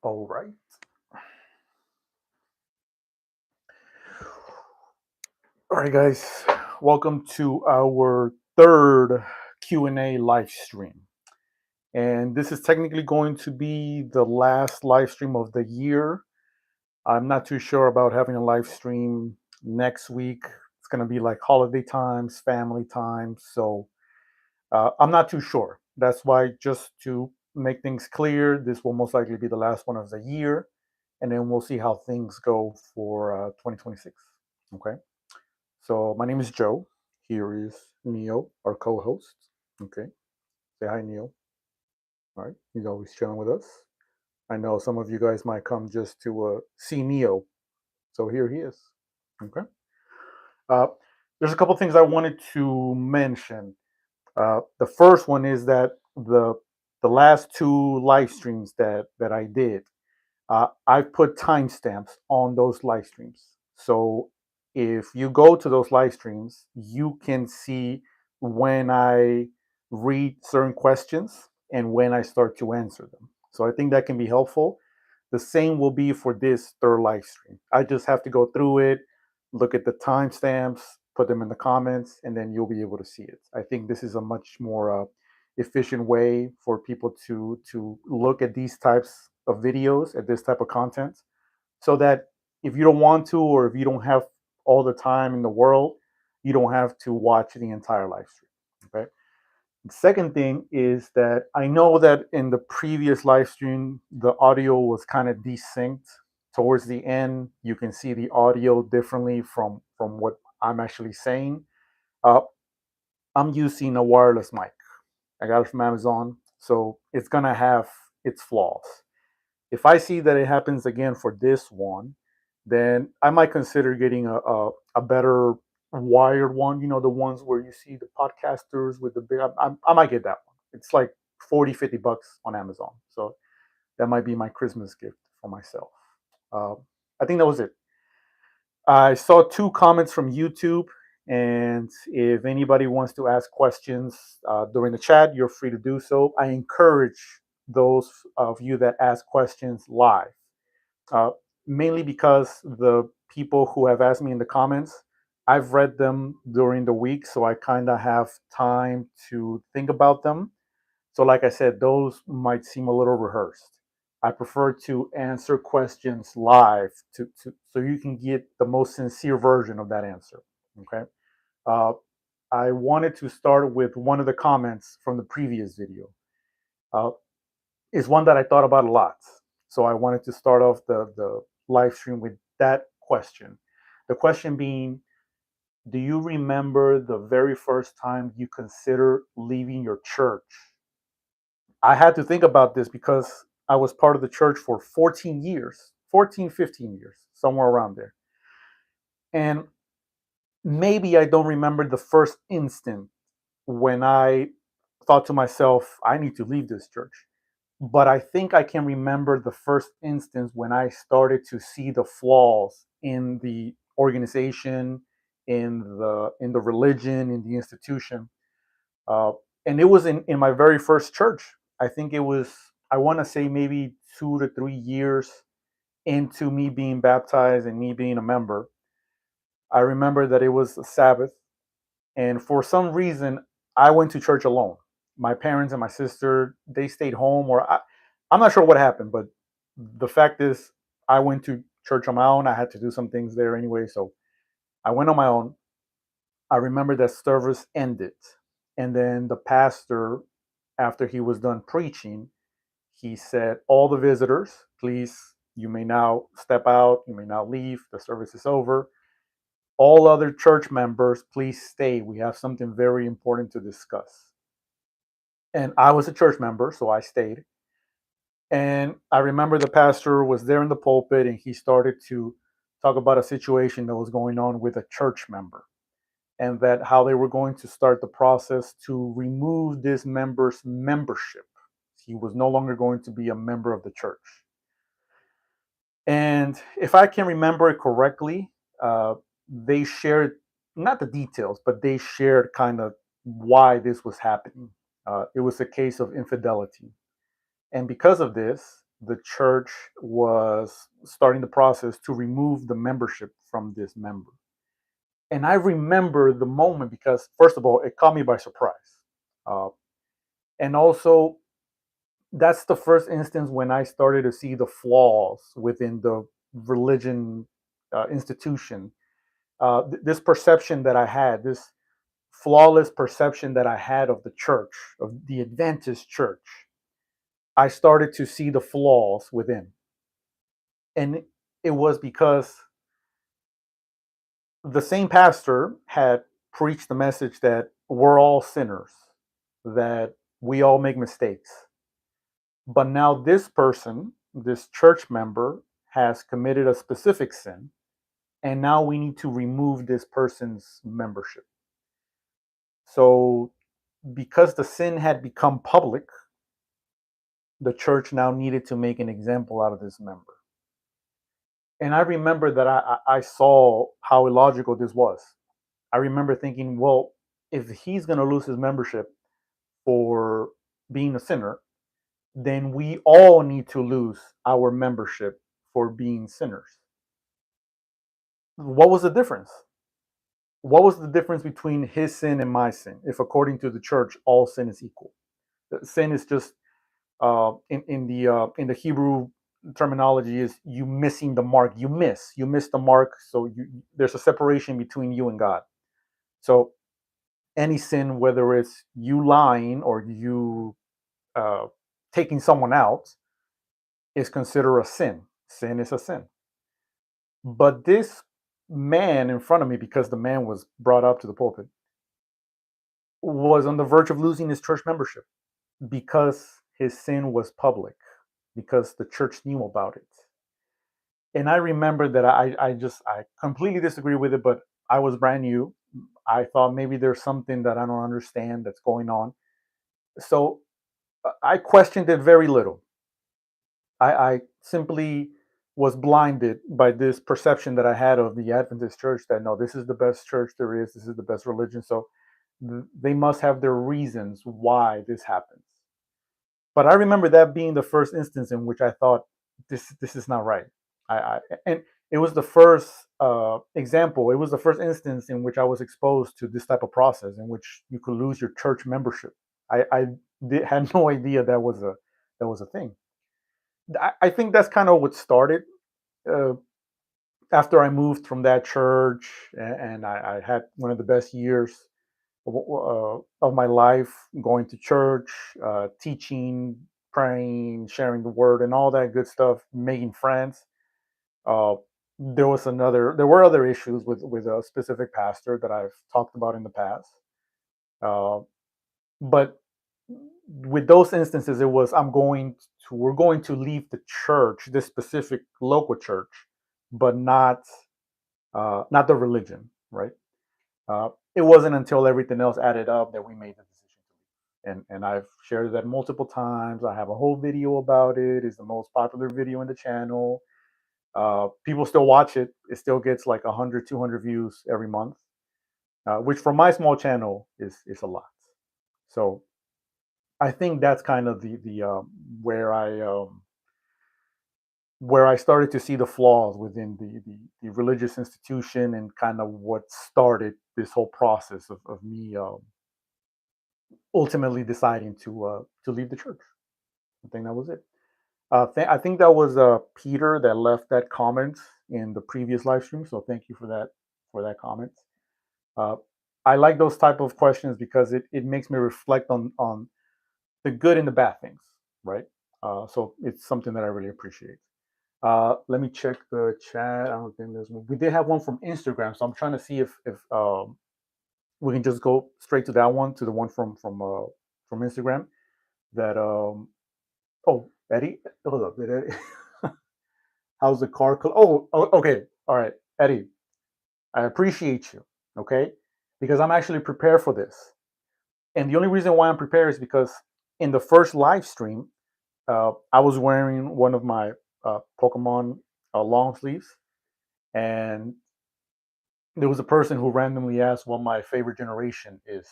All right. All right, guys. Welcome to our third Q&A live stream. And this is technically going to be the last live stream of the year. I'm not too sure about having a live stream next week. It's going to be like holiday times, family times. So I'm not too sure. That's why, just to make things clear, this will most likely be the last one of the year. And then we'll see how things go for 2026. Okay. So my name is Joe. Here is Neo, our co-host. Okay, say hi, Neo. All right, he's always chilling with us. I know some of you guys might come just to see Neo, so here he is. Okay. Uh, there's a couple things I wanted to mention. The first one is that the last two live streams that I did, I've put timestamps on those live streams. So if you go to those live streams, you can see when I read certain questions and when I start to answer them. So I think that can be helpful. The same will be for this third live stream. I just have to go through it, look at the timestamps, put them in the comments, and then you'll be able to see it. I think this is a much more efficient way for people to look at these types of videos, at this type of content, so that if you don't want to, or if you don't have all the time in the world, you don't have to watch the entire live stream. Okay. The second thing is that I know that in the previous live stream, the audio was kind of desynced. Towards the end, you can see the audio differently from what I'm actually saying. Uh, I'm using a wireless mic. I got it from Amazon, so it's gonna have its flaws. If I see that it happens again for this one, then I might consider getting a better wired one. You know, the ones where you see the podcasters with the big. I might get that one. It's like 40, $50 on Amazon. So that might be my Christmas gift for myself. Uh, I think that was it. I saw two comments from YouTube, and if anybody wants to ask questions during the chat, you're free to do so. I encourage those of you that ask questions live, uh, mainly because the people who have asked me in the comments, I've read them during the week, so I kind of have time to think about them. So, like I said, those might seem a little rehearsed. I prefer to answer questions live so you can get the most sincere version of that answer. Okay. Uh, I wanted to start with one of the comments from the previous video. Uh, is one that I thought about a lot. So I wanted to start off the live stream with that question. The question being, do you remember the very first time you considered leaving your church? I had to think about this because I was part of the church for 14 years, 14, 15 years, somewhere around there. And maybe I don't remember the first instant when I thought to myself, I need to leave this church. But I think I can remember the first instance when I started to see the flaws in the organization, in the religion, in the institution. Uh, and it was in my very first church. I think it was, I want to say maybe 2 to 3 years into me being baptized and me being a member. I remember that it was a Sabbath, and for some reason, I went to church alone. My parents and my sister, they stayed home, or I'm not sure what happened, but the fact is, I went to church on my own. I had to do some things there anyway, so I went on my own. I remember that service ended, and then the pastor, after he was done preaching, he said, all the visitors, please, you may now step out, you may now leave, the service is over. All other church members, please stay. We have something very important to discuss. And I was a church member, so I stayed. And I remember the pastor was there in the pulpit and he started to talk about a situation that was going on with a church member, and that how they were going to start the process to remove this member's membership. He was no longer going to be a member of the church. And if I can remember it correctly, they shared not the details, but they shared kind of why this was happening. It was a case of infidelity. And because of this, the church was starting the process to remove the membership from this member. And I remember the moment because, first of all, it caught me by surprise. Uh, and also, that's the first instance when I started to see the flaws within the religion institution. This perception that I had, this flawless perception that I had of the church, of the Adventist church, I started to see the flaws within. And it was because the same pastor had preached the message that we're all sinners, that we all make mistakes. But now this person, this church member, has committed a specific sin, and now we need to remove this person's membership. So, because the sin had become public, the church now needed to make an example out of this member. And I remember that I saw how illogical this was. I remember thinking, well, if he's going to lose his membership for being a sinner, then we all need to lose our membership for being sinners. What was the difference? What was the difference between his sin and my sin? If according to the church, all sin is equal. Sin is just in the Hebrew terminology is you missing the mark. You miss the mark. So there's a separation between you and God. So any sin, whether it's you lying or you uh, taking someone out, is considered a sin. Sin is a sin. But this man in front of me, because the man was brought up to the pulpit, was on the verge of losing his church membership because his sin was public, because the church knew about it. And I remember that I completely disagree with it, but I was brand new. I thought maybe there's something that I don't understand that's going on. So I questioned it very little. I simply was blinded by this perception that I had of the Adventist church that no, this is the best church there is, this is the best religion. So they must have their reasons why this happens. But I remember that being the first instance in which I thought this is not right. And it was the first example. It was the first instance in which I was exposed to this type of process in which you could lose your church membership. Had no idea that was a thing. I think that's kind of what started uh, after I moved from that church, and I had one of the best years of my life, going to church, teaching, praying, sharing the word, and all that good stuff, making friends. Uh, there were other issues with a specific pastor that I've talked about in the past. Uh, but with those instances, it was we're going to leave the church, this specific local church, but not the religion, right? It wasn't until everything else added up that we made the decision to leave. And I've shared that multiple times. I have a whole video about it. It's the most popular video in the channel. People still watch it. It still gets like 100, 200 views every month, which for my small channel is a lot. So I think that's kind of the where I started to see the flaws within the religious institution and kind of what started this whole process of me ultimately deciding to leave the church. I think that was it. I think that was Peter that left that comment in the previous live stream. So thank you for that comment. Uh, I like those type of questions because it makes me reflect on the good and the bad things, right? So it's something that I really appreciate. Let me check the chat. I don't think there's one. We did have one from Instagram, so I'm trying to see if we can just go straight to that one, to the one from Instagram. That oh, Eddie, hold up, Eddie. How's the car? Okay, all right, Eddie. I appreciate you. Okay, because I'm actually prepared for this, and the only reason why I'm prepared is because in the first live stream, I was wearing one of my Pokemon long sleeves, and there was a person who randomly asked what my favorite generation is,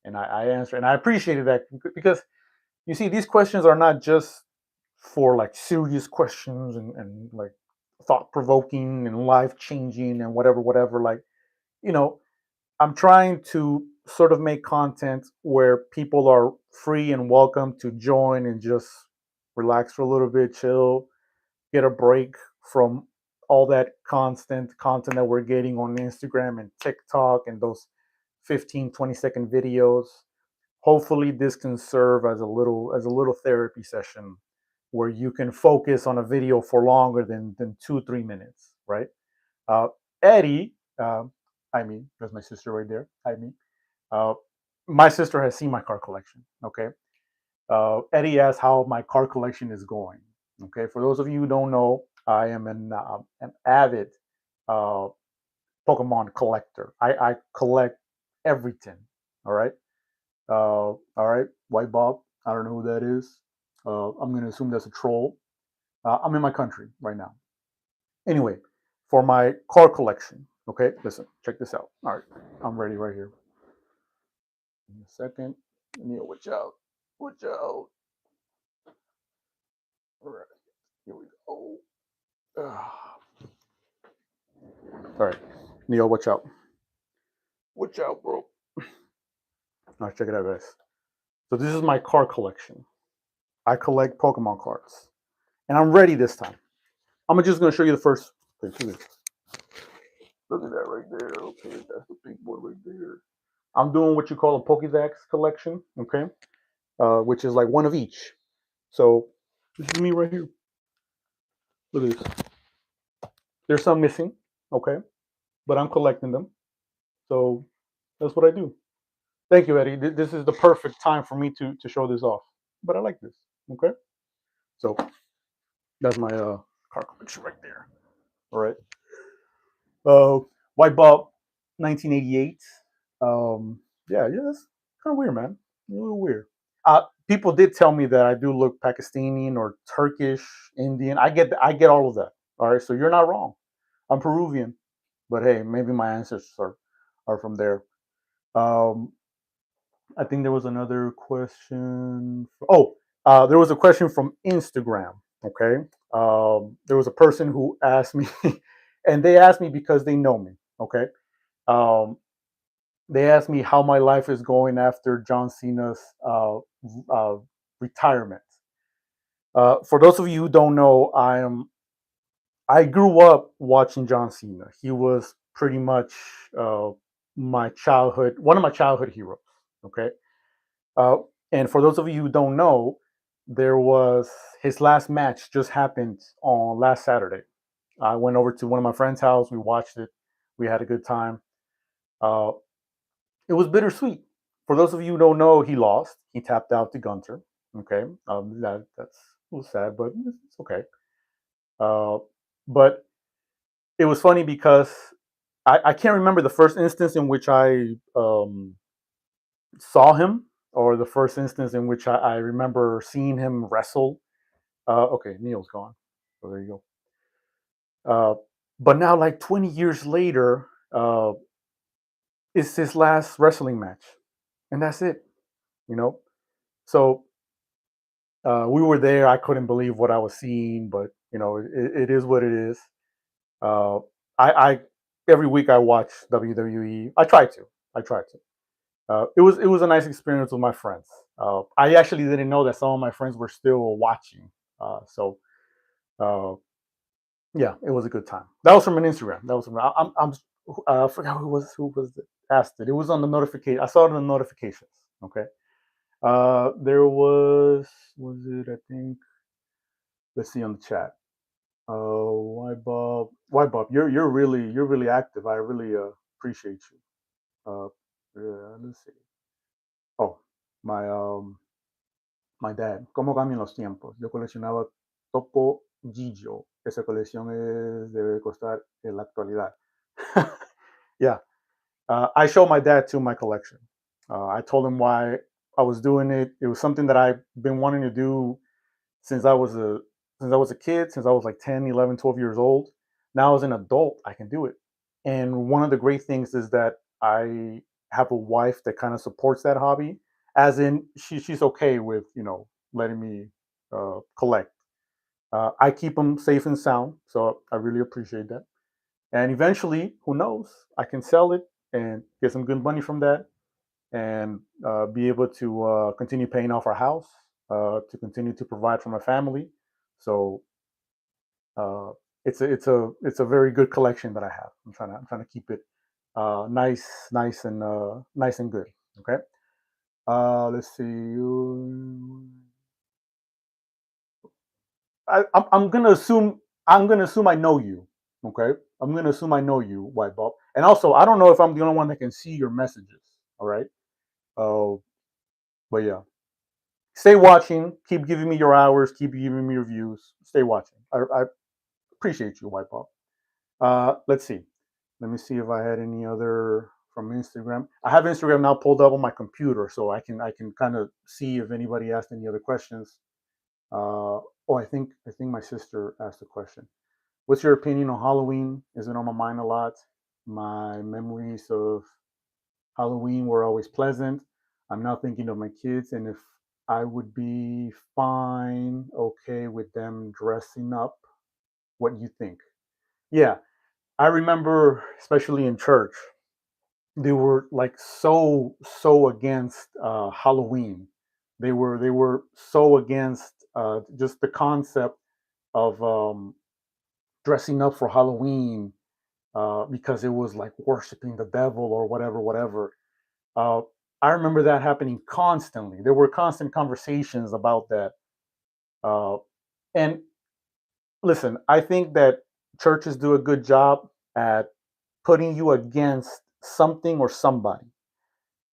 and I answered, and I appreciated that because you see, these questions are not just for like serious questions and like thought provoking and life changing and whatever. Like, you know, I'm trying to sort of make content where people are free and welcome to join and just relax for a little bit, chill, get a break from all that constant content that we're getting on Instagram and TikTok and those 15-20 second videos. Hopefully this can serve as a little therapy session where you can focus on a video for longer than 2-3 minutes, right? uh, Eddie, I mean, that's my sister right there. I mean, uh, my sister has seen my car collection. Okay. Eddie asked how my car collection is going. Okay. For those of you who don't know, I am an avid uh, Pokemon collector. I collect everything. All right. All right. White Bob. I don't know who that is. I'm going to assume that's a troll. I'm in my country right now. Anyway, for my car collection, okay, listen, check this out. All right, I'm ready right here. In a second. Neil, watch out. Watch out. All right, here we go. All right, Neil, watch out. Watch out, bro. All right, check it out, guys. So this is my car collection. I collect Pokemon cards, and I'm ready this time. I'm just gonna show you the first. Look at that right there. Okay, that's the big boy right there. I'm doing what you call a Pokédex collection. Okay, which is like one of each. So this is me right here. Look at this. There's some missing, okay, but I'm collecting them. So that's what I do. Thank you, Eddie. This is the perfect time for me to show this off. But I like this. Okay, so that's my car collection right there. All right. Uh, White Bulb, 1988. Yeah, that's kind of weird, man. A little weird. People did tell me that I do look Pakistani or Turkish, Indian. I get all of that. All right, so you're not wrong. I'm Peruvian, but hey, maybe my ancestors are from there. Um, I think there was another question. There was a question from Instagram. Okay, there was a person who asked me, and they asked me because they know me. Okay, um, they asked me how my life is going after John Cena's uh, retirement. For those of you who don't know, I grew up watching John Cena. He was pretty much uh, one of my childhood heroes. Okay, uh, and for those of you who don't know, there was his last match just happened on last Saturday. I went over to one of my friend's house. We watched it. We had a good time. Uh, it was bittersweet. For those of you who don't know, he lost. He tapped out to Gunter. Okay, that's a little sad, but it's okay. Uh, but it was funny because I can't remember the first instance in which I saw him or the first instance in which I remember seeing him wrestle. Okay, Neil's gone. So there you go. But now, like 20 years later, it's his last wrestling match, and that's it. You know, so we were there. I couldn't believe what I was seeing, but it is what it is. Uh, I every week I watch WWE. I try to. It was a nice experience with my friends. I actually didn't know that some of my friends were still watching. So uh, yeah, it was a good time. That was from an Instagram. That was from I forgot who was asked it. It was on the notification. I saw it in the notifications. Okay. There was it? I think. Let's see on the chat. Why Bob? You're really active. I really appreciate you. Yeah, let's see. Oh, my my dad. ¿Cómo cambian los tiempos? Yo coleccionaba Topo Gigio. Esa colección debe costar en la actualidad. Yeah. I showed my dad too my collection. I told him why I was doing it. It was something that I've been wanting to do since I was a kid, since I was like 10, 11, 12 years old. Now as an adult, I can do it. And one of the great things is that I have a wife that kind of supports that hobby, as in she's okay with letting me collect. I keep them safe and sound, so I really appreciate that. And eventually, who knows, I can sell it and get some good money from that, and be able to continue paying off our house, to continue to provide for my family. So uh, it's a very good collection that I have. I'm trying to keep it nice and good. Okay. Let's see. I'm gonna assume I know you. Okay. I'm gonna assume I know you, White Bob. And also, I don't know if I'm the only one that can see your messages. All right. Uh, but yeah, stay watching. Keep giving me your hours. Keep giving me your views. Stay watching. I appreciate you, White Bob. Let's see. Let me see if I had any other from Instagram. I have Instagram now pulled up on my computer, so I can kind of see if anybody asked any other questions. Oh, I think my sister asked a question. What's your opinion on Halloween? Is it on my mind a lot? My memories of Halloween were always pleasant. I'm now thinking of my kids and if I would be fine, okay with them dressing up. What do you think? Yeah, I remember, especially in church, they were like so against Halloween. They were so against just the concept of dressing up for Halloween, because it was like worshiping the devil or whatever. Uh, I remember that happening constantly. There were constant conversations about that. Uh, and listen, I think that churches do a good job at putting you against something or somebody.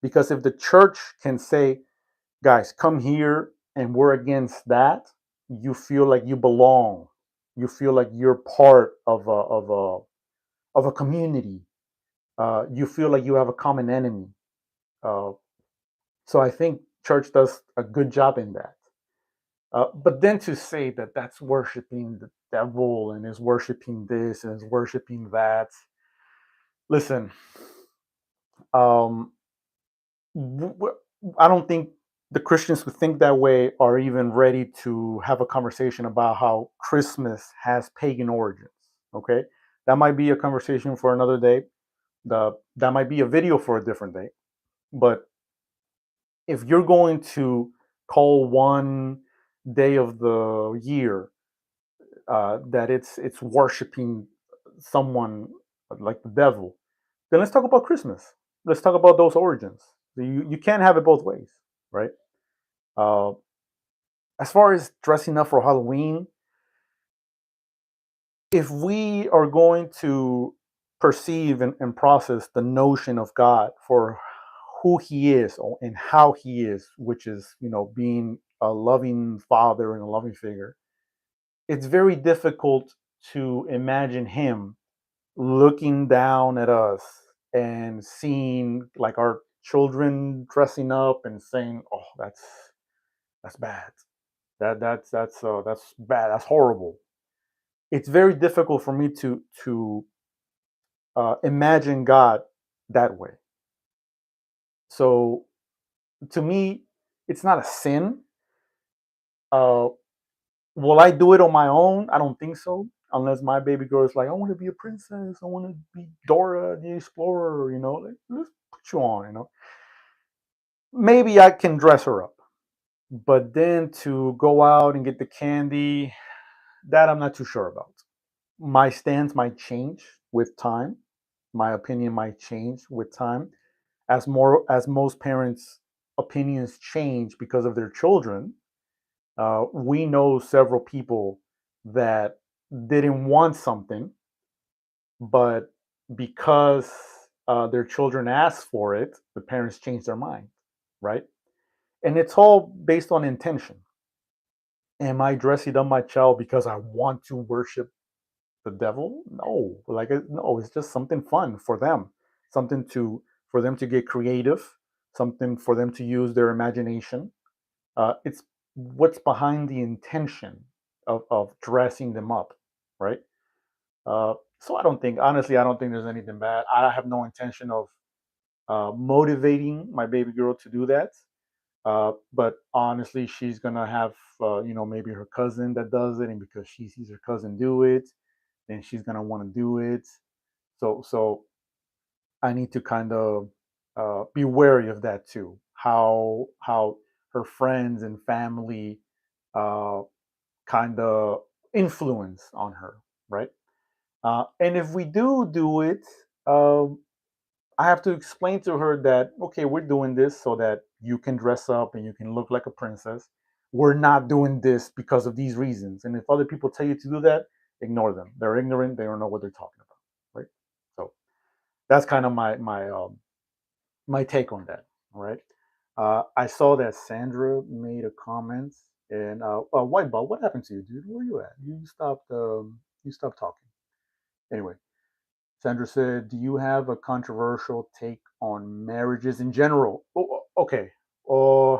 Because if the church can say, guys, come here and we're against that, you feel like you belong. You feel like you're part of a community. You feel like you have a common enemy. Uh, so I think church does a good job in that. But then to say that that's worshiping the devil and is worshiping this and is worshiping that, listen, um, I don't think the Christians who think that way are even ready to have a conversation about how Christmas has pagan origins. Okay, that might be a conversation for another day. That might be a video for a different day. But if you're going to call one day of the year that it's worshiping someone like the devil, then let's talk about Christmas. Let's talk about those origins. You can't have it both ways, right? Uh, as far as dressing up for Halloween, if we are going to perceive and process the notion of God for who He is and how He is, which is, being a loving Father and a loving figure, it's very difficult to imagine Him looking down at us and seeing like our children dressing up and saying, "Oh, that's bad. That's bad. That's horrible." It's very difficult for me to imagine God that way. So to me, it's not a sin. Uh, will I do it on my own? I don't think so. Unless my baby girl is like, I want to be a princess. I want to be Dora the Explorer. Like, let's put you on. Maybe I can dress her up, but then to go out and get the candy, that I'm not too sure about. My stance might change with time. My opinion might change with time, as most parents' opinions change because of their children. We know several people that didn't want something, but because their children asked for it, the parents changed their mind, right? And it's all based on intention. Am I dressing up my child because I want to worship the devil? No, no, it's just something fun for them, something to for them to get creative, something for them to use their imagination. It's what's behind the intention of dressing them up, right? So honestly, I don't think there's anything bad. I have no intention of motivating my baby girl to do that. But honestly, she's gonna have maybe her cousin that does it, and because she sees her cousin do it, then she's gonna want to do it. So I need to kind of be wary of that too. How her friends and family uh, kind of influence on her, right? And if we do it, um, I have to explain to her that okay, we're doing this so that you can dress up and you can look like a princess. We're not doing this because of these reasons. And if other people tell you to do that, ignore them. They're ignorant. They don't know what they're talking about, right? So that's kind of my take on that. All right. I saw that Sandra made a comment, and White Ball, what happened to you, dude? Where you at? You stopped talking. Anyway, Sandra said, "Do you have a controversial take on marriages in general?" Okay. Uh,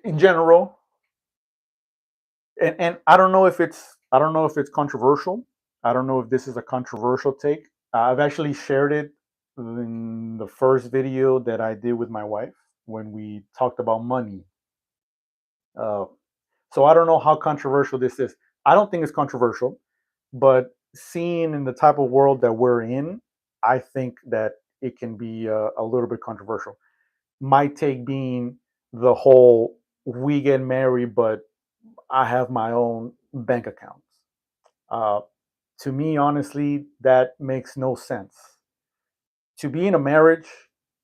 in general, and I don't know if it's controversial. I don't know if this is a controversial take. I've actually shared it in the first video that I did with my wife when we talked about money. Uh, so I don't know how controversial this is. I don't think it's controversial, but seeing in the type of world that we're in, I think that it can be a little bit controversial. My take being the whole we get married, but I have my own bank accounts. Uh, to me, honestly, that makes no sense. To be in a marriage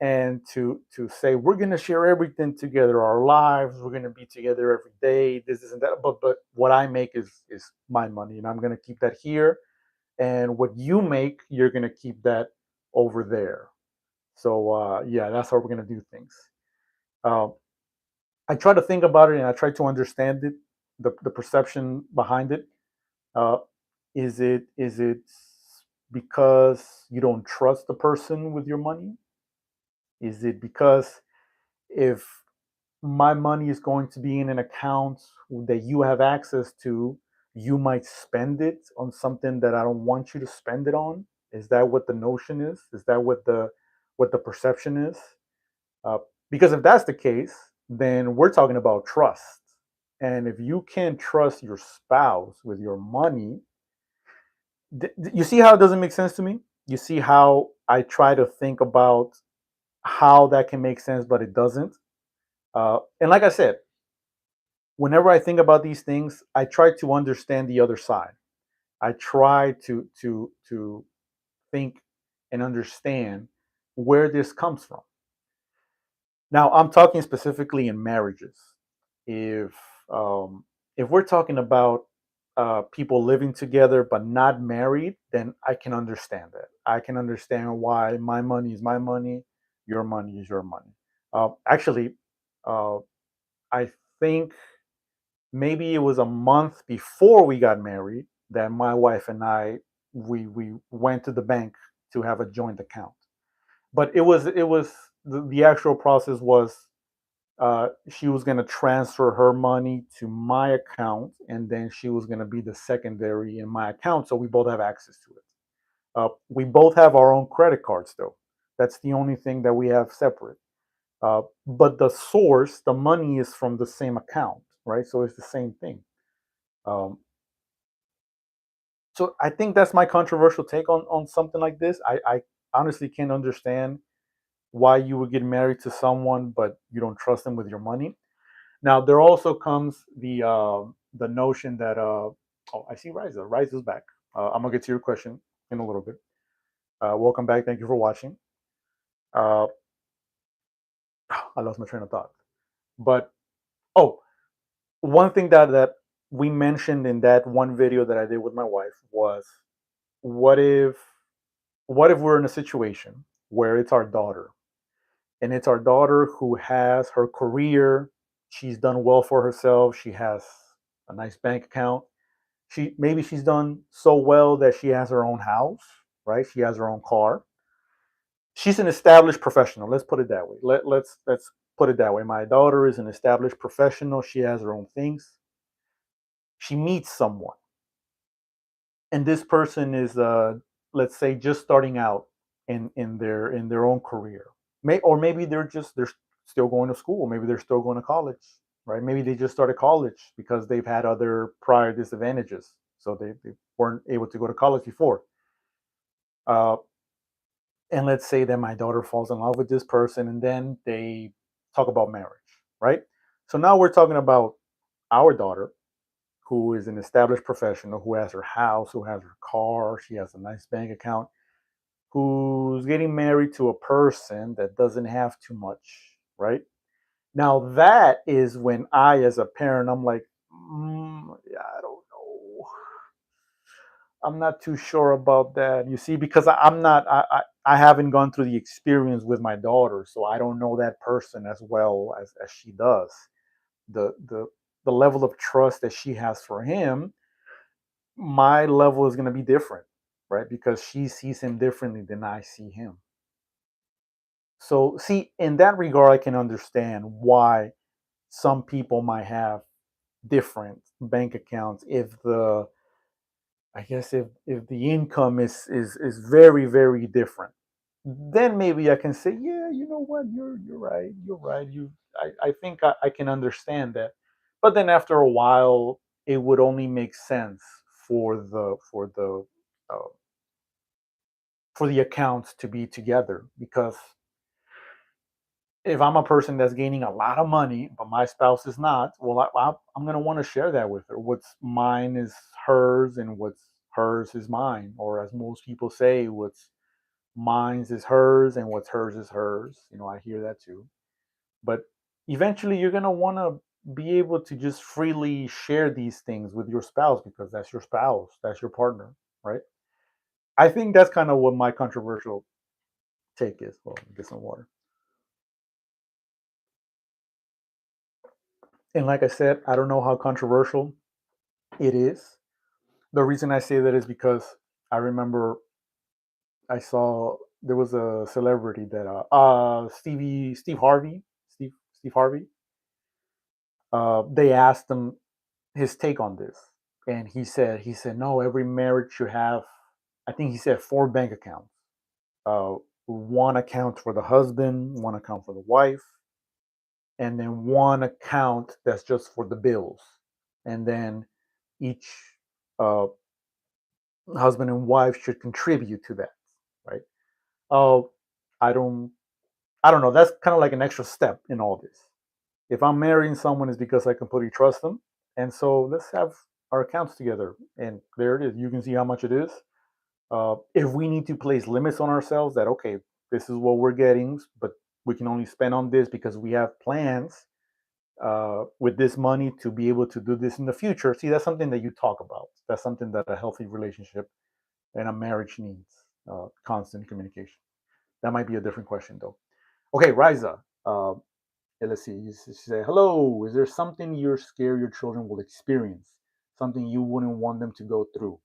and to say we're going to share everything together, our lives, we're going to be together every day, this and that. But what I make is my money, and I'm going to keep that here. And what you make, you're going to keep that over there. So yeah, that's how we're going to do things. Uh, I try to think about it and I try to understand it, the perception behind it. Uh, is it because you don't trust the person with your money? Is it because if my money is going to be in an account that you have access to, you might spend it on something that I don't want you to spend it on? Is that what the notion is? Is that what the perception is? Uh, because if that's the case, then we're talking about trust. And if you can't trust your spouse with your money, you see how it doesn't make sense to me? You see how I try to think about how that can make sense, but it doesn't. And like I said, whenever I think about these things, I try to understand the other side. I try to think and understand where this comes from. Now, I'm talking specifically in marriages. If um, if we're talking about people living together but not married, then I can understand that. I can understand why my money is my money, your money is your money. Actually, uh, I think maybe it was a month before we got married that my wife and I we went to the bank to have a joint account. But it was the actual process was she was going to transfer her money to my account, and then she was going to be the secondary in my account, so we both have access to it. We both have our own credit cards, though. That's the only thing that we have separate. But the source, the money is from the same account, right? So it's the same thing. Um, so I think that's my controversial take on something like this. I honestly can't understand why you would get married to someone but you don't trust them with your money. Now there also comes the notion that oh, I see Riza. Riza's back. I'm gonna get to your question in a little bit. Welcome back. Thank you for watching. Uh, I lost my train of thought. But oh, one thing that we mentioned in that one video that I did with my wife was what if we're in a situation where it's our daughter, and it's our daughter who has her career, she's done well for herself, she has a nice bank account, she's done so well that she has her own house, right? She has her own car. She's an established professional. Let's put it that way. Let's put it that way. My daughter is an established professional. She has her own things. She meets someone, and this person is let's say just starting out in their own career. Or maybe they're still going to school. Maybe they're still going to college, right? Maybe they just started college because they've had other prior disadvantages. So they weren't able to go to college before. Uh, and let's say that my daughter falls in love with this person and then they talk about marriage, right? So now we're talking about our daughter, who is an established professional, who has her house, who has her car, she has a nice bank account, who's getting married to a person that doesn't have too much, right? Now that is when I, as a parent, I'm like, yeah, I don't know. I'm not too sure about that. You see, because I'm not, I haven't gone through the experience with my daughter, so I don't know that person as well as she does. The the the level of trust that she has for him, my level is going to be different, right? Because she sees him differently than I see him. So, see, in that regard, I can understand why some people might have different bank accounts if the, I guess, if the income is very very different. Then maybe I can say, yeah, you know what, you're right, you're right. I think I can understand that. But then after a while, it would only make sense for uh, the accounts to be together, because if I'm a person that's gaining a lot of money, but my spouse is not, well, I'm going to want to share that with her. What's mine is hers, and what's hers is mine. Or as most people say, what's mine's is hers, and what's hers is hers. I hear that too. But eventually, you're going to want to be able to just freely share these things with your spouse, because that's your spouse, that's your partner, right? I think that's kind of what my controversial take is. Well, get some water. And like I said, I don't know how controversial it is. The reason I say that is because I remember I saw there was a celebrity that Steve Harvey. They asked him his take on this, and he said no, every marriage should have, I think he said, four bank accounts. Uh, one account for the husband, one account for the wife, and then one account that's just for the bills. And then each uh, husband and wife should contribute to that, right? Oh, I don't, I don't know. That's kind of like an extra step in all this. If I'm marrying someone, it's because I completely trust them, and so let's have our accounts together. And there it is. You can see how much it is. If we need to place limits on ourselves, that okay, this is what we're getting, but we can only spend on this because we have plans with this money to be able to do this in the future. See, that's something that you talk about. That's something that a healthy relationship and a marriage needs, constant communication. That might be a different question, though. Okay, Riza. Let's see. You say, hello. Is there something you're scared your children will experience? Something you wouldn't want them to go through?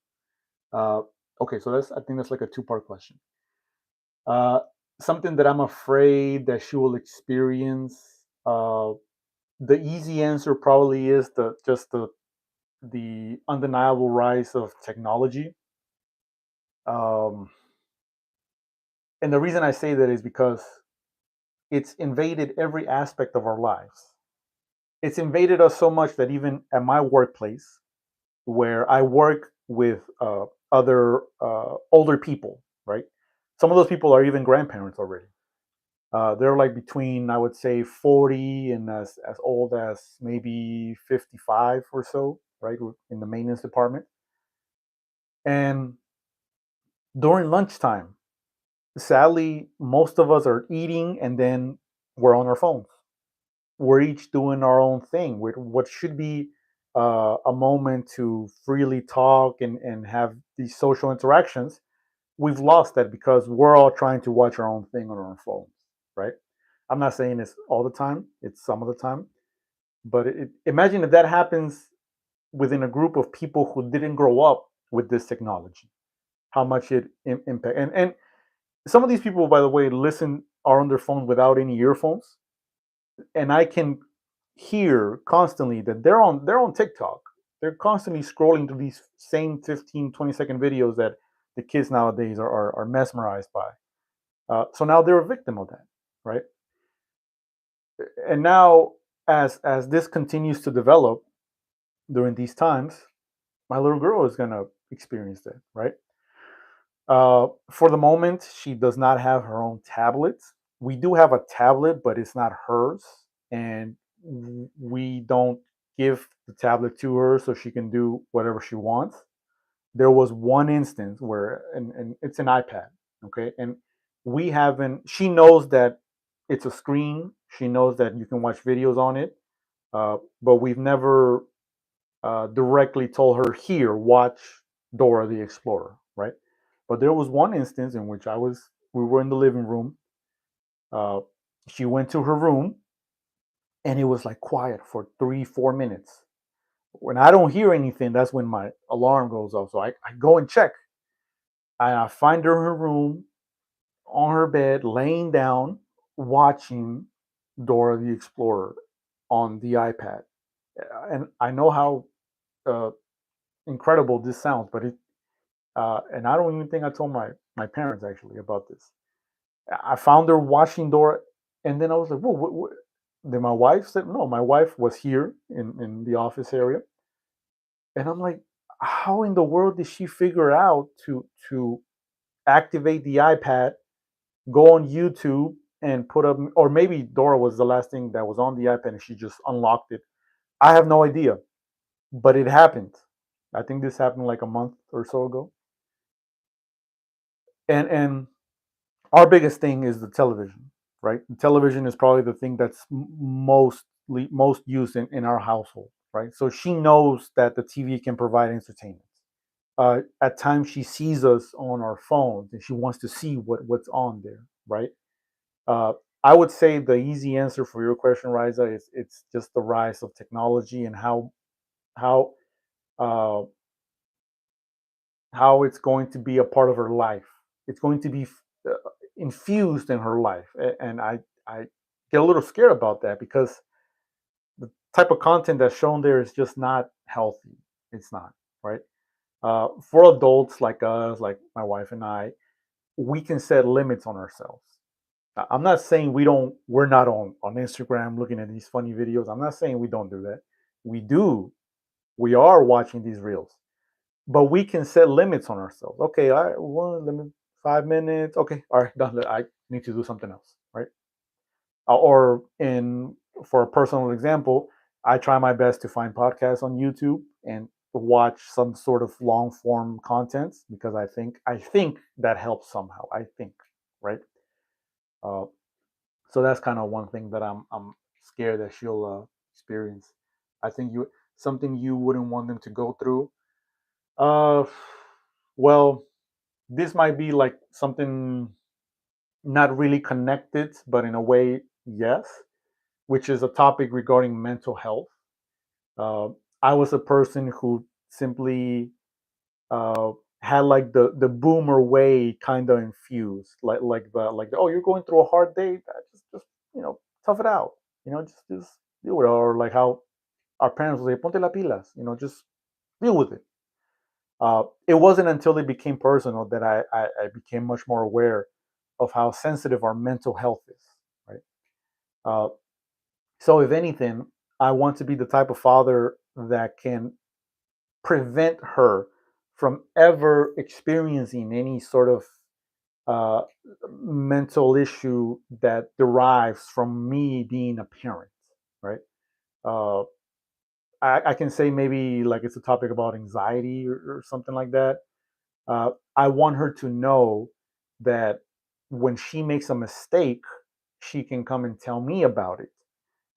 Uh, okay, so I think that's like a two-part question. Uh, Something that I'm afraid that she will experience. The easy answer probably is the undeniable rise of technology. Um, and the reason I say that is because it's invaded every aspect of our lives. It's invaded us so much that even at my workplace, where I work with other older people, right? Some of those people are even grandparents already. They're like between, I would say, 40 and as old as maybe 55 or so, right? In the maintenance department. And during lunchtime, sadly, most of us are eating and then we're on our phones. We're each doing our own thing with what should be a moment to freely talk and have these social interactions. We've lost that because we're all trying to watch our own thing on our phones, right? I'm not saying it's all the time, it's some of the time, but imagine if that happens within a group of people who didn't grow up with this technology, how much it impact. And some of these people, by the way, listen are on their phone without any earphones, and I can hear constantly that they're on TikTok. They're constantly scrolling through these same 15, 20-second videos that the kids nowadays are mesmerized by. So now they're a victim of that, right? And now, as this continues to develop during these times, my little girl is gonna experience that, right? For the moment, she does not have her own tablet. We do have a tablet, but it's not hers, and we don't give the tablet to her so she can do whatever she wants. There was one instance where, and it's an iPad, okay, and we haven't. She knows that it's a screen. She knows that you can watch videos on it, but we've never directly told her, here, watch Dora the Explorer, right? But there was one instance in which we were in the living room. Uh, she went to her room, and it was like quiet for 3, 4 minutes. When I don't hear anything, that's when my alarm goes off. So I go and check. I find her in her room, on her bed, laying down, watching Dora the Explorer on the iPad. And I know how uh, incredible this sounds, but and I don't even think I told my parents actually about this. I found her watching Dora, and then I was like, "Whoa, what?" Then my wife said, "No, my wife was here in the office area," and I'm like, "How in the world did she figure out to activate the iPad, go on YouTube, and put up?" Or maybe Dora was the last thing that was on the iPad, and she just unlocked it. I have no idea, but it happened. I think this happened like a month or so ago, and our biggest thing is the television, right? The television is probably the thing that's most used in our household, right? So she knows that the TV can provide entertainment. At times, she sees us on our phones and she wants to see what's on there, right? Uh, I would say the easy answer for your question, Riza, is it's just the rise of technology and how uh, how it's going to be a part of her life. It's going to be uh, infused in her life, and I get a little scared about that because the type of content that's shown there is just not healthy. It's not, right. For adults like us, like my wife and I, we can set limits on ourselves. I'm not saying we're not on Instagram looking at these funny videos. I'm not saying we don't do that. We do. We are watching these reels, but we can set limits on ourselves. Okay, I one limit 5 minutes. Okay, all right, done. I need to do something else, right? Or in for a personal example, I try my best to find podcasts on YouTube and watch some sort of long form content because I think that helps somehow. I think, right? Uh, so that's kind of one thing that I'm scared that she'll experience. I think you something you wouldn't want them to go through. Uh, well, this might be like something not really connected, but in a way, yes, which is a topic regarding mental health. Uh, I was a person who simply uh, had like the boomer way kind of infused, like the, oh, you're going through a hard day, just tough it out, just deal with it, or like how our parents would say, ponte la pilas, just deal with it. It wasn't until it became personal that I became much more aware of how sensitive our mental health is, right? Uh, so, if anything, I want to be the type of father that can prevent her from ever experiencing any sort of uh, mental issue that derives from me being a parent, right? Uh, I can say maybe like it's a topic about anxiety or something like that. I want her to know that when she makes a mistake, she can come and tell me about it.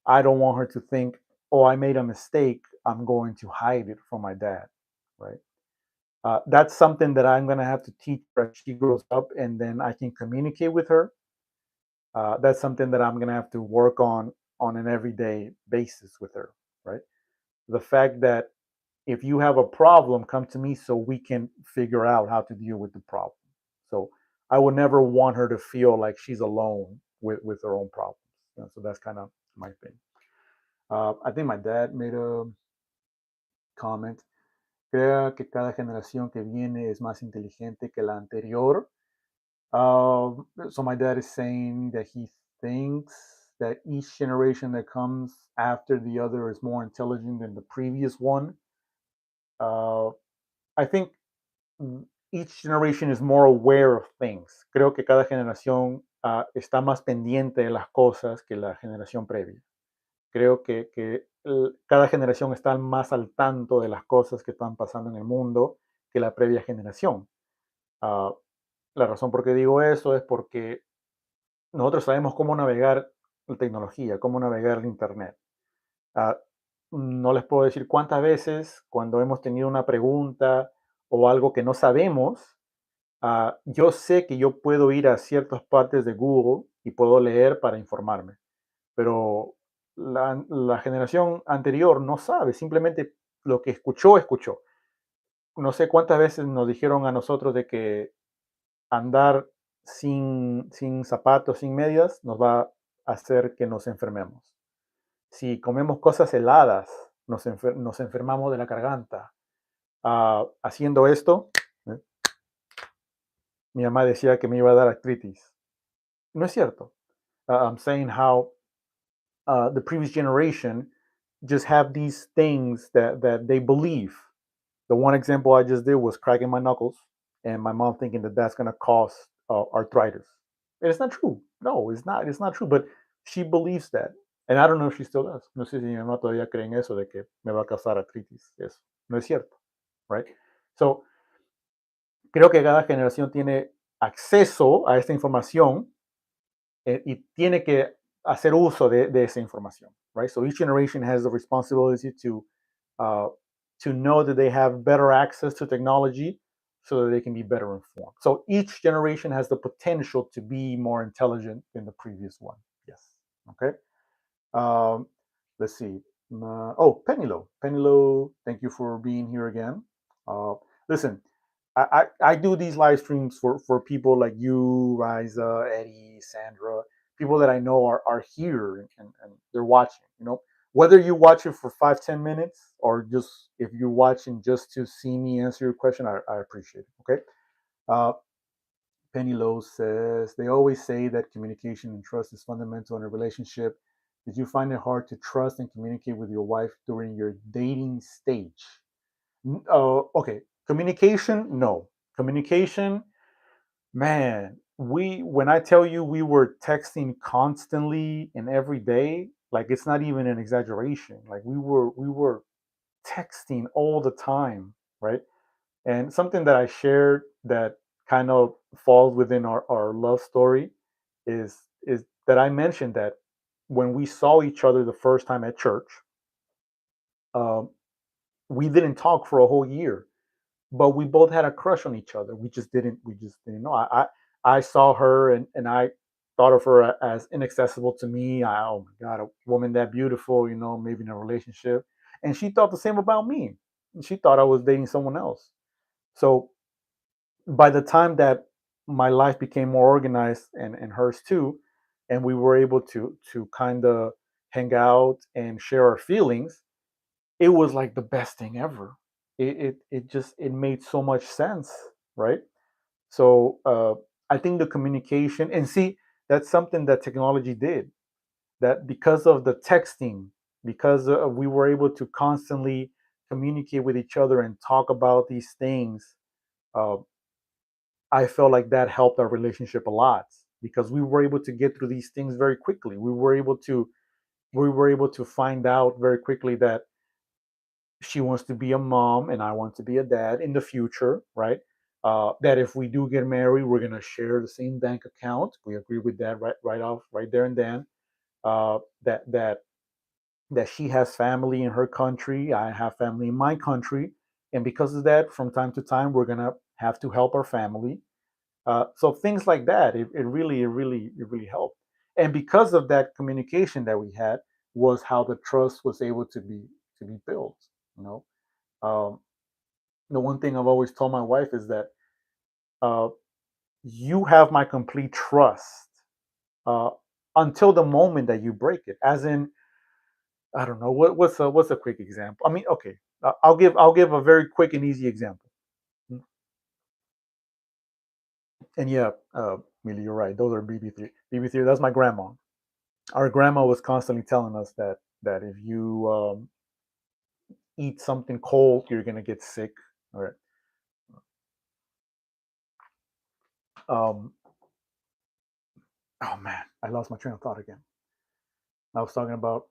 I don't want her to think, oh, I made a mistake. I'm going to hide it from my dad, right? That's something that I'm going to have to teach her as she grows up, and then I can communicate with her. That's something that I'm going to have to work on an everyday basis with her, right? The fact that if you have a problem, come to me so we can figure out how to deal with the problem. So I would never want her to feel like she's alone with her own problems. So that's kind of my thing. I think my dad made a comment. Crea que cada generación que viene es más inteligente que la anterior. So my dad is saying that he thinks that each generation that comes after the other is more intelligent than the previous one. Uh, I think each generation is more aware of things. Creo que cada generación está más pendiente de las cosas que la generación previa. Creo que cada generación está más al tanto de las cosas que están pasando en el mundo que la previa generación. Uh, la razón por qué digo eso es porque nosotros sabemos cómo navegar la tecnología, cómo navegar el Internet. Uh, no les puedo decir cuántas veces cuando hemos tenido una pregunta o algo que no sabemos, yo sé que yo puedo ir a ciertas partes de Google y puedo leer para informarme, pero la generación anterior no sabe, simplemente lo que escuchó, escuchó. No sé cuántas veces nos dijeron a nosotros de que andar sin zapatos, sin medias, nos va a hacer que nos enfermemos. Si comemos cosas heladas, nos enfermamos de la garganta. Haciendo esto, ¿eh? Mi mamá decía que me iba a dar artritis. No es cierto. I'm saying how the previous generation just have these things that they believe. The one example I just did was cracking my knuckles, and my mom thinking that that's going to cause arthritis. And it's not true. No, it's not. It's not true. But she believes that, and I don't know if she still does. No sé si mi mamá todavía cree en eso de que me va a causar artritis. Eso no es cierto, right? So creo que cada generación tiene acceso a esta información y tiene que hacer uso de esa información, right? So each generation has the responsibility uh, to know that they have better access to technology so that they can be better informed. So each generation has the potential to be more intelligent than the previous one. Yes. Okay. Um, let's see. Oh, Penilo. Penilo, thank you for being here again. Listen, I do these live streams for people like you, Riza, Eddie, Sandra, people that I know are here and they're watching. Whether you watch it for 5, 10 minutes or just if you're watching just to see me answer your question, I appreciate it. Okay. Uh, Penny Lowe says they always say that communication and trust is fundamental in a relationship. Did you find it hard to trust and communicate with your wife during your dating stage? Okay, communication, no. Communication, man. When I tell you we were texting constantly and every day, like it's not even an exaggeration. Like we were texting all the time, right? And something that I shared that kind of falls within our love story is that I mentioned that when we saw each other the first time at church, um, we didn't talk for a whole year, but we both had a crush on each other. We just didn't know. I saw her and I thought of her as inaccessible to me. Oh my God, a woman that beautiful, maybe in a relationship. And she thought the same about me. She thought I was dating someone else. So by the time that my life became more organized and hers too, and we were able to kind of hang out and share our feelings, it was like the best thing ever. It made so much sense, right? So I think the communication and see that's something that technology did. That because of the texting, because we were able to constantly communicate with each other and talk about these things, uh, I felt like that helped our relationship a lot because we were able to get through these things very quickly. We were able to find out very quickly that she wants to be a mom and I want to be a dad in the future, right? That if we do get married, we're gonna share the same bank account. We agree with that right off, right there and then. That she has family in her country, I have family in my country, and because of that, from time to time, we're gonna have to help our family. So things like that, it really helped. And because of that communication that we had, was how the trust was able to be built. You know, um, the one thing I've always told my wife is that uh, you have my complete trust uh, until the moment that you break it. As in, I don't know what's a quick example. I mean, okay, I'll give a very quick and easy example. And yeah, Millie, you're right. Those are BB3. BB3. That's my grandma. Our grandma was constantly telling us that if you eat something cold, you're gonna get sick. All right. Um, oh man, I lost my train of thought again. I was talking about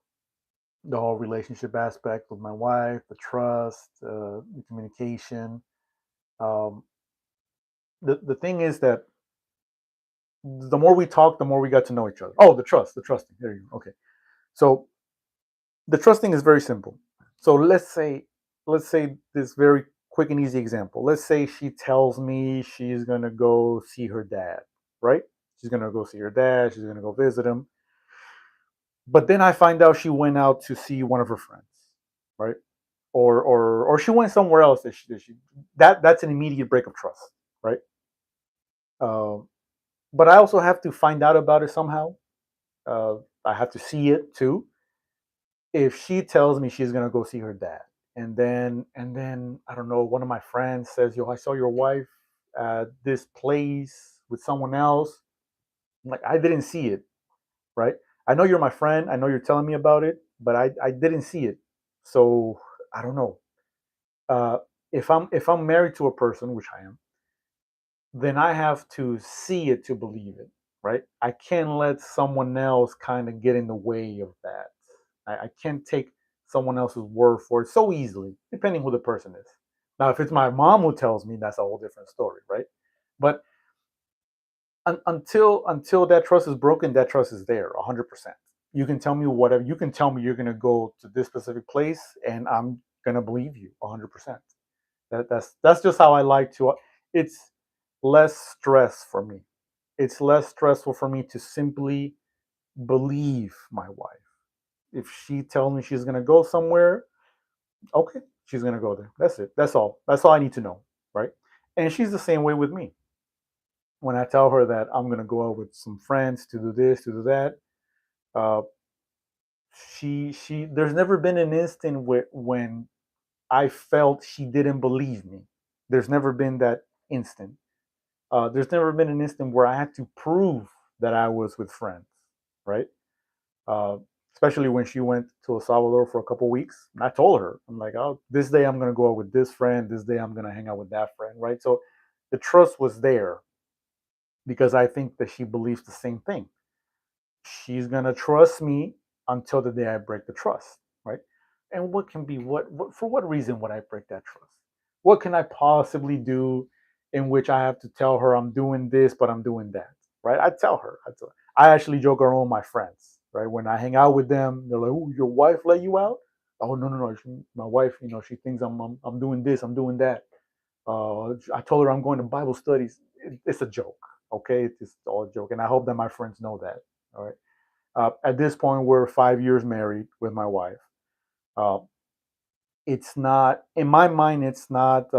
the whole relationship aspect with my wife, the trust, the communication. Um, the thing is that the more we talk, the more we got to know each other. Oh, the trusting. There you go. Okay. So the trusting is very simple. So let's say this very quick and easy example. Let's say she tells me she's gonna go see her dad, right? She's gonna go see her dad. She's gonna go visit him. But then I find out she went out to see one of her friends, right? Or she went somewhere else. That's an immediate break of trust, right? Um, but I also have to find out about it somehow. Uh, I have to see it too. If she tells me she's gonna go see her dad, and then I don't know, one of my friends says, "Yo, I saw your wife at this place with someone else." I'm like, I didn't see it, right? I know you're my friend. I know you're telling me about it, but I didn't see it. So I don't know. Uh, if I'm married to a person, which I am, then I have to see it to believe it, right? I can't let someone else kind of get in the way of that. I can't take someone else's word for it so easily, depending who the person is. Now, if it's my mom who tells me, that's a whole different story, right? But until that trust is broken, that trust is there, 100%. You can tell me whatever. You can tell me you're gonna go to this specific place, and I'm gonna believe you 100%. That's just how I like to. It's less stress for me. It's less stressful for me to simply believe my wife. If she tells me she's gonna go somewhere, okay, she's gonna go there. That's it. That's all. That's all I need to know, right? And she's the same way with me. When I tell her that I'm gonna go out with some friends to do this, to do that, uh, she. There's never been an instant when I felt she didn't believe me. There's never been that instant. There's never been an instant where I had to prove that I was with friends, right? Uh, Especially when she went to El Salvador for a couple of weeks. And I told her, I'm like, oh, this day I'm going to go out with this friend. This day I'm going to hang out with that friend, right? So the trust was there because I think that she believes the same thing. She's gonna trust me until the day I break the trust, right? And what can be what for what reason would I break that trust? What can I possibly do in which I have to tell her I'm doing this, but I'm doing that, right? I tell her. I actually joke around with my friends, right? When I hang out with them, they're like, "Oh, your wife let you out?" Oh, no, no, no. My wife, she thinks I'm doing this, I'm doing that. I told her I'm going to Bible studies. It's a joke, okay? It's all a joke, and I hope that my friends know that. All right. At this point, we're 5 years married with my wife. Uh, it's not in my mind. It's not.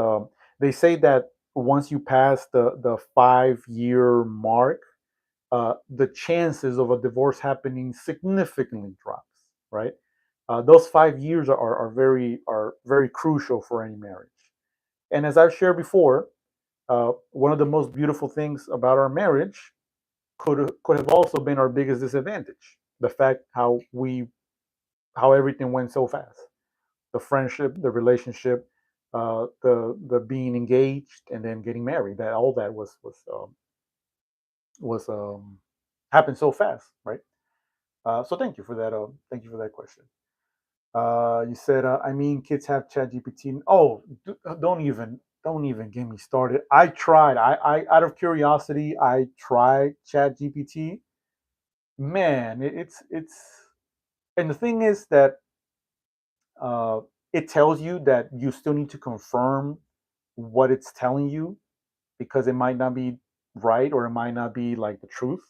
They say that once you pass the 5 year mark, the chances of a divorce happening significantly drops. Right. Those 5 years are very crucial for any marriage. And as I've shared before, one of the most beautiful things about our marriage could have also been our biggest disadvantage. The fact how everything went so fast. The friendship, the relationship, the being engaged, and then getting married. That all that was happened so fast, right? So thank you for that. Thank you for that question. You said, I mean, kids have ChatGPT. Oh, don't even get me started. I tried. I out of curiosity, I tried ChatGPT. Man, it's and the thing is that uh, it tells you that you still need to confirm what it's telling you because it might not be right or it might not be like the truth.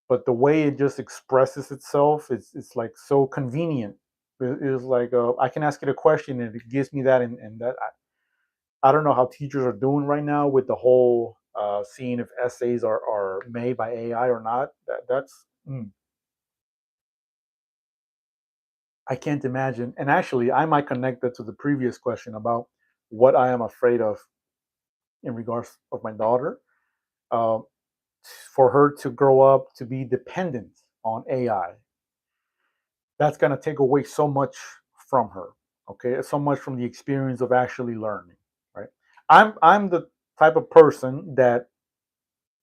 But the way it just expresses itself, it's like so convenient. It's like I can ask it a question and it gives me that, and that I don't know how teachers are doing right now with the whole seeing if essays are made by AI or not. I can't imagine. And actually, I might connect that to the previous question about what I am afraid of in regards of my daughter. Uh, for her to grow up to be dependent. on AI, that's going to take away so much from her. Okay, so much from the experience of actually learning. Right. I'm the type of person that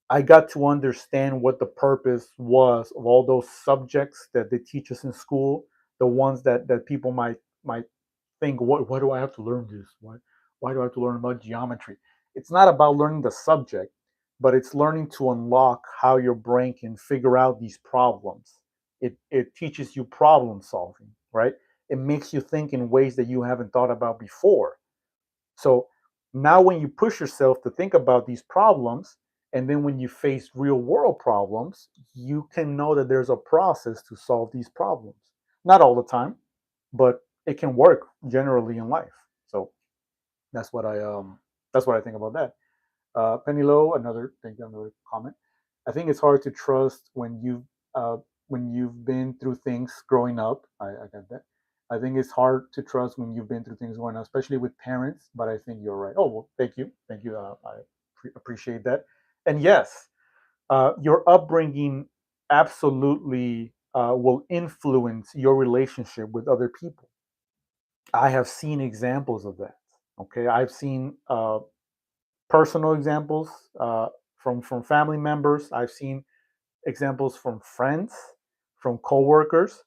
I got to understand what the purpose was of all those subjects that they teach us in school, the ones that people might think, why do I have to learn this? Why do I have to learn about geometry? It's not about learning the subject, but it's learning to unlock how your brain can figure out these problems. It teaches you problem solving, right? It makes you think in ways that you haven't thought about before. So now when you push yourself to think about these problems, and then when you face real world problems, you can know that there's a process to solve these problems. Not all the time, but it can work generally in life. So that's what I think about that. Penny Low, another comment. I think it's hard to trust when you've been through things growing up. I get that. I think it's hard to trust when you've been through things growing up, especially with parents. But I think you're right. Oh well, thank you. Appreciate that. And yes, your upbringing absolutely will influence your relationship with other people. I have seen examples of that. Okay, I've seen personal examples from family members. I've seen examples from friends, from coworkers,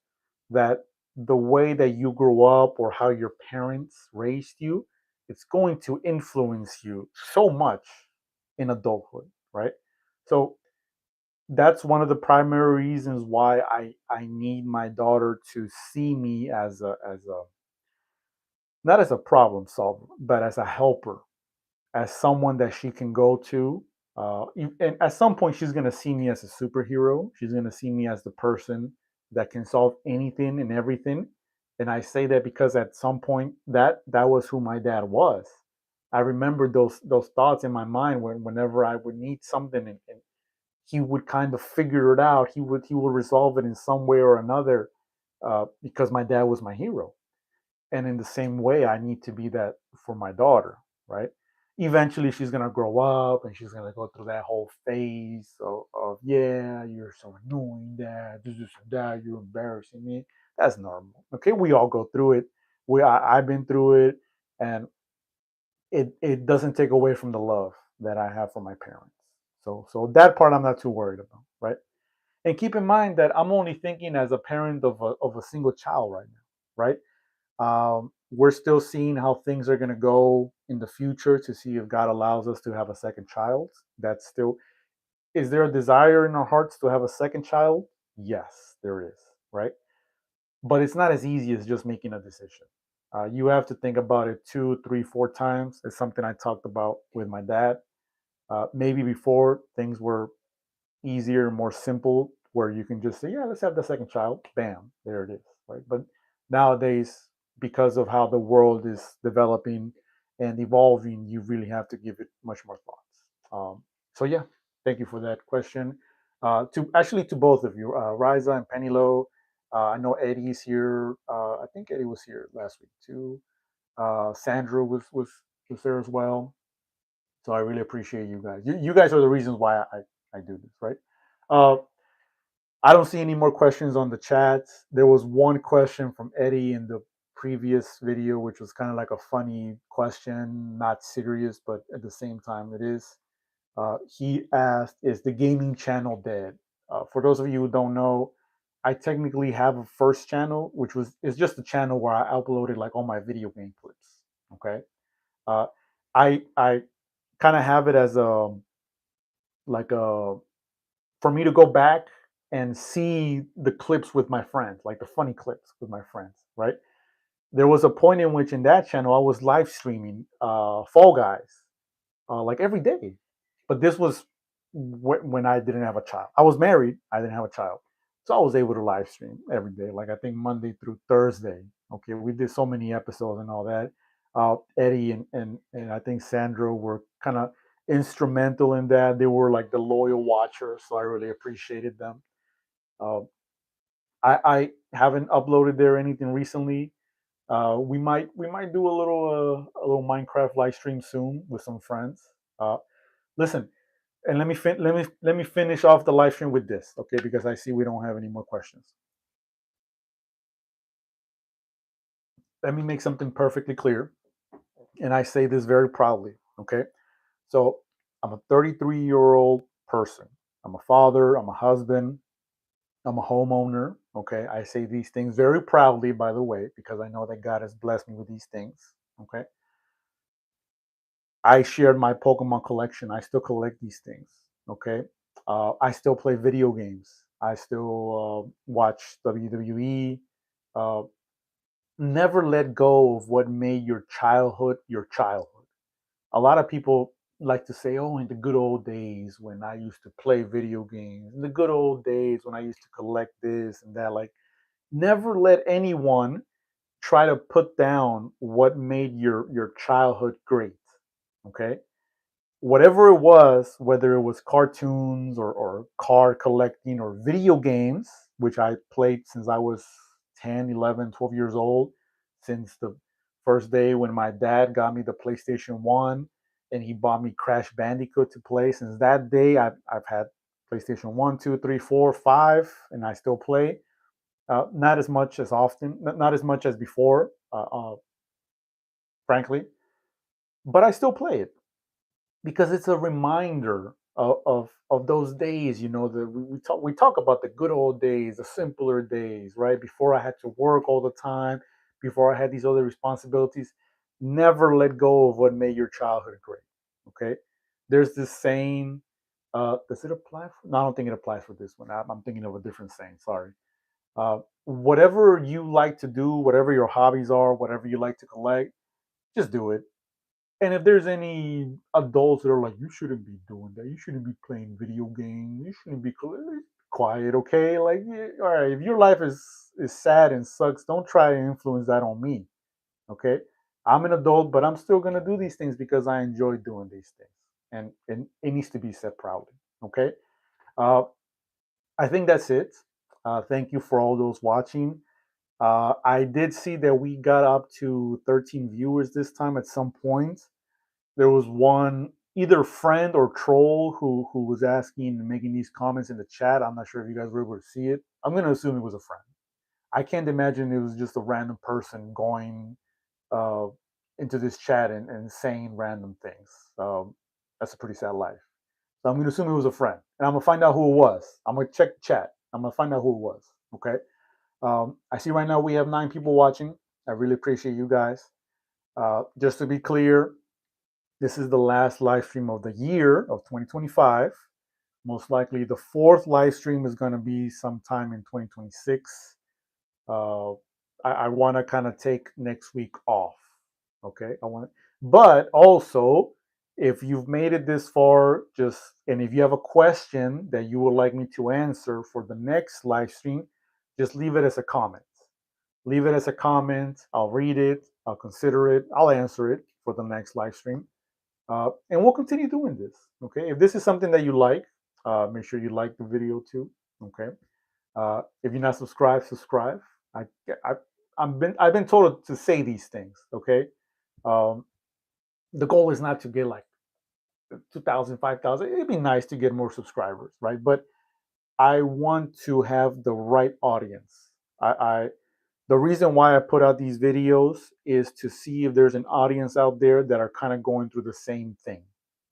that the way that you grew up or how your parents raised you, it's going to influence you so much in adulthood, right? So that's one of the primary reasons why I need my daughter to see me as a not as a problem solver, but as a helper, as someone that she can go to. And at some point, she's going to see me as a superhero. She's going to see me as the person that can solve anything and everything. And I say that because at some point, that was who my dad was. I remember those thoughts in my mind whenever I would need something, and he would kind of figure it out. He would resolve it in some way or another, because my dad was my hero. And in the same way, I need to be that for my daughter, right? Eventually she's gonna grow up and she's gonna go through that whole phase of yeah, you're so annoying, dad, this and that, you're embarrassing me. That's normal. Okay, we all go through it. I've been through it, and it doesn't take away from the love that I have for my parents. So that part I'm not too worried about, right? And keep in mind that I'm only thinking as a parent of a single child right now, right? We're still seeing how things are going to go in the future to see if God allows us to have a second child. That's still, is there a desire in our hearts to have a second child? Yes, there is, right? But it's not as easy as just making a decision. You have to think about it two, three, four times. It's something I talked about with my dad. Maybe before things were easier, more simple, where you can just say, yeah, let's have the second child. Bam, there it is, right? But nowadays, because of how the world is developing and evolving, you really have to give it much more thoughts. So yeah, thank you for that question. To both of you, Riza and Pennylow. I know Eddie's here. I think Eddie was here last week too. Sandra was there as well. So I really appreciate you guys. You guys are the reasons why I do this, right? Uh, I don't see any more questions on the chat. There was one question from Eddie in the previous video, which was kind of like a funny question, not serious, but at the same time, it is. He asked, "Is the gaming channel dead?" For those of you who don't know, I technically have a first channel, which was is just a channel where I uploaded like all my video game clips. Okay, uh, I kind of have it as a like a for me to go back and see the clips with my friends, like the funny clips with my friends, right? There was a point in which in that channel I was live streaming Fall Guys like every day. But this was when I didn't have a child. I was married, I didn't have a child. So I was able to live stream every day, like I think Monday through Thursday. Okay, we did so many episodes and all that. Eddie and I think Sandro were kind of instrumental in that. They were like the loyal watchers, so I really appreciated them. Uh, I haven't uploaded there anything recently. We might do a little Minecraft live stream soon with some friends. Listen, And let me finish off the live stream with this, okay? Because I see we don't have any more questions. Let me make something perfectly clear, and I say this very proudly, okay? So I'm a 33-year-old person. I'm a father. I'm a husband. I'm a homeowner. Okay. I say these things very proudly, by the way, because I know that God has blessed me with these things. Okay. I shared my Pokemon collection. I still collect these things. Okay. I still play video games. I still watch WWE. Uh, Never let go of what made your childhood. A lot of people like to say, oh, in the good old days when I used to play video games, in the good old days when I used to collect this and that. Like, never let anyone try to put down what made your childhood great. Okay, whatever it was, whether it was cartoons or card collecting or video games, which I played since I was 10, 11, 12 years old, since the first day when my dad got me the PlayStation 1 and he bought me Crash Bandicoot to play. Since that day, I've had PlayStation 1, 2, 3, 4, 5, and I still play. Not as much as often, not as much as before, frankly, but I still play it because it's a reminder of those days. You know, that we talk about the good old days, the simpler days, right? Before I had to work all the time, before I had these other responsibilities. Never let go of what made your childhood great. Okay, there's this saying. Does it apply? No, I don't think it applies for this one. I'm thinking of a different saying. Sorry. Whatever you like to do, whatever your hobbies are, whatever you like to collect, just do it. And if there's any adults that are like, you shouldn't be doing that, you shouldn't be playing video games, you shouldn't be quiet, okay? Like, yeah, all right, if your life is sad and sucks, don't try to influence that on me, okay? I'm an adult, but I'm still gonna do these things because I enjoy doing these things, and it needs to be said proudly, okay? Uh, I think that's it. Thank you for all those watching. I did see that we got up to 13 viewers this time at some point. There was one either friend or troll who was asking and making these comments in the chat. I'm not sure if you guys were able to see it. I'm going to assume it was a friend. I can't imagine it was just a random person going uh, into this chat and saying random things. That's a pretty sad life. So I'm going to assume it was a friend. And I'm going to find out who it was. I'm going to check the chat. I'm going to find out who it was. Okay. I see right now we have 9 people watching. I really appreciate you guys. Just to be clear, this is the last live stream of the year of 2025. Most likely, the 4th live stream is going to be sometime in 2026. Uh, I want to kind of take next week off. Okay, but also, if you've made it this far, and if you have a question that you would like me to answer for the next live stream, just leave it as a comment. Leave it as a comment. I'll read it. I'll consider it. I'll answer it for the next live stream. And we'll continue doing this. Okay. If this is something that you like, make sure you like the video too. Okay. If you're not subscribed, subscribe. I, I I've been told to say these things. Okay. Um, the goal is not to get like 2,000, 5,000. It'd be nice to get more subscribers, right? But I want to have the right audience. I The reason why I put out these videos is to see if there's an audience out there that are kind of going through the same thing,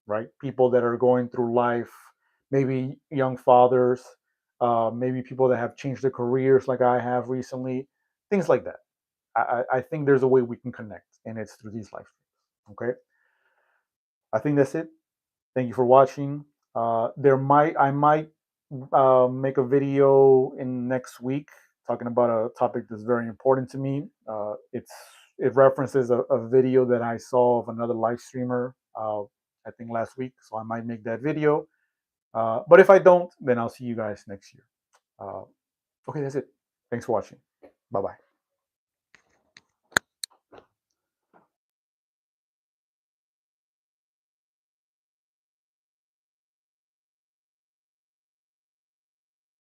right? People that are going through life, maybe young fathers, maybe people that have changed their careers like I have recently, things like that. I think there's a way we can connect, and it's through these live streams. Okay, I think that's it. Thank you for watching. I might make a video in next week talking about a topic that's very important to me. It references a video that I saw of another live streamer, I think last week. So I might make that video. But if I don't, then I'll see you guys next year. Uh, okay, that's it. Thanks for watching. Bye bye.